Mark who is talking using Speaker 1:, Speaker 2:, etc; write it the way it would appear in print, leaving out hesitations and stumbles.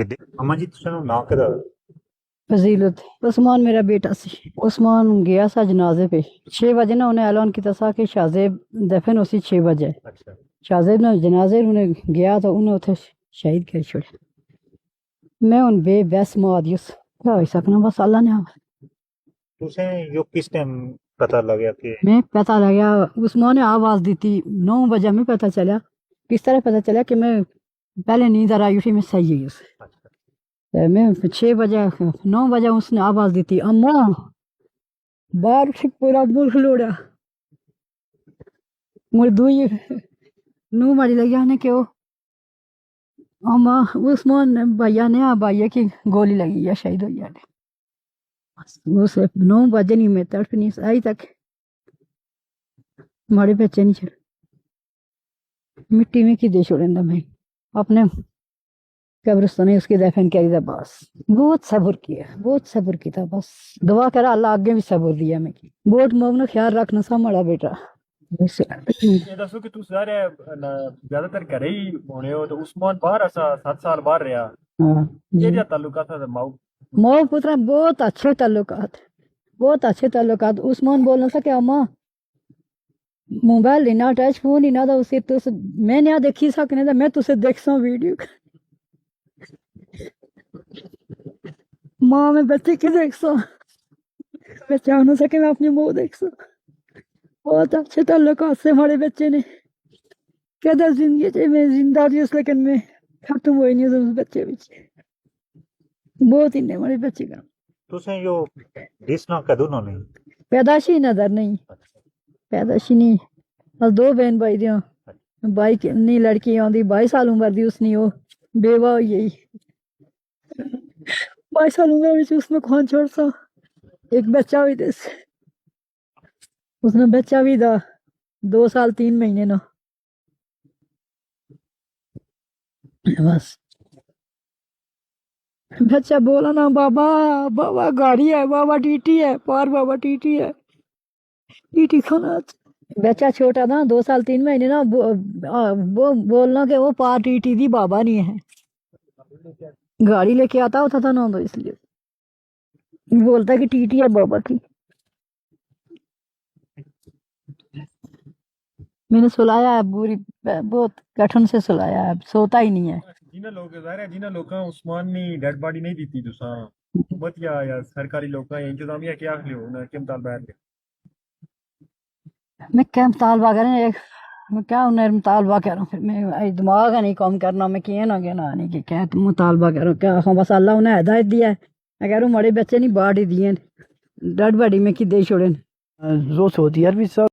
Speaker 1: گے اما جی تساں نا کدا
Speaker 2: فضیلت عثمان میرا بیٹا سی عثمان گیا سا جنازے پہ 6 بجے نا انہیں اعلان کیا تھا کہ شاہزیب دفن اسی 6 بجے
Speaker 1: اچھا
Speaker 2: شاہزیب نے جنازے انہیں گیا تو انہیں اتنے شہید کر چھوڑا میں ان بے بس مادیوس کیا ہو سکنا بس اللہ نے
Speaker 1: تساں یو کس ٹائم پتہ لگیا کہ
Speaker 2: میں پتہ لگا عثمان نے آواز دی تھی 9 بجے میں پتہ چلا کس طرح پتہ چلا کہ میں پہلے نیند آئی اٹھی میں صحیح ہوئی اس میں 6 بجے 9 بجے اس نے آواز دی تھی اما باہر اٹھی پورا ملک لوڑا مجھے دوئی نو ماری لگی آنے کہ وہ اما عثمان بھیا نے بھیا کی گولی لگی ہے شہید ہوئی ہے اس 9 بجے نہیں میں تڑپ نہیں آئی تک ہمارے بچے نہیں چھڑ مٹی میں کی دے چھوڑیں میں اپنے قبرستان اس کی دفن کری تھا بس بہت صبر کیا بہت صبر کی تھا بس دعا کرا اللہ آگے بھی صبر دیا میں کی بہت مومن خیال رکھنا سا ہمارا بیٹا
Speaker 3: یہ دسو کہ تم سارے زیادہ تر گھر ہی ہونے ہو تو عثمان باہر ایسا 7 سال باہر رہا
Speaker 2: ہاں
Speaker 3: یہ کیا تعلقات تھا ماؤ
Speaker 2: مو پترا بہت اچھے تعلقات عثمان بولنا تھا کہ اما موبائل لینا ٹچ فون لینا تھا اسے تو میں نہیں دیکھی سکنے تھا میں تسے دیکھ سا ویڈیو ماں میں بچے کی دیکھ سا میں چاہ نہ سکے میں اپنی ماں دیکھ سا بہت اچھے تعلقات سے ہمارے بچے نے کہتا زندگی میں زندہ تھی اس لیکن میں ختم ہوئی نہیں اس بچے بہت ہی نے ہمارے بچے کا
Speaker 1: تساں یو جس نا کدو نہ نہیں
Speaker 2: پیدائشی نظر نہیں پیدائشی نہیں بس 2 بہن بھائی دیا بھائی نہیں لڑکی آدھی 22 سال عمر دی اس نے وہ بیوہ ہوئی گئی 22 سال عمر میں اس میں کون چھوڑ سا ایک بچہ ہوئی تھا اس نے بچہ بھی تھا 2 سال 3 مہینے نا بس بچہ بولا نا بابا بابا گاڑی ہے بابا ٹی ہے پار بابا ٹی ہے ٹی کھانا بچہ چھوٹا تھا 2 سال 3 مہینے نا وہ بولنا کہ وہ پار ٹی دی بابا نہیں ہے گاڑی لے کے آتا ہوتا تھا نا تو اس لیے بولتا کہ ٹی ہے بابا کی میں نے سلایا ہے بری بہت کٹھن سے سلایا ہے سوتا ہی نہیں ہے
Speaker 3: جنہیں لوگ ظاہر ہے جنہیں لوگاں عثمان نے ڈیڈ باڈی نہیں دیتی تساں حکومت یا سرکاری لوگاں یا انتظامیہ کیا آخری ہو انہیں کیا مطالبہ ہے
Speaker 2: میں کیا مطالبہ کریں میں کیا انہیں مطالبہ کروں پھر میں دماغ ہے نہیں کام کرنا میں کیا نہ کہنا نہیں کہ کیا مطالبہ کروں کیا بس اللہ انہیں ہدایت دیا ہے میں کہہ رہا ہوں مڑے بچے نہیں باڑ ہی دیے ڈیڈ باڈی میں کی دے چھوڑے
Speaker 4: زو سعودی عربی صاحب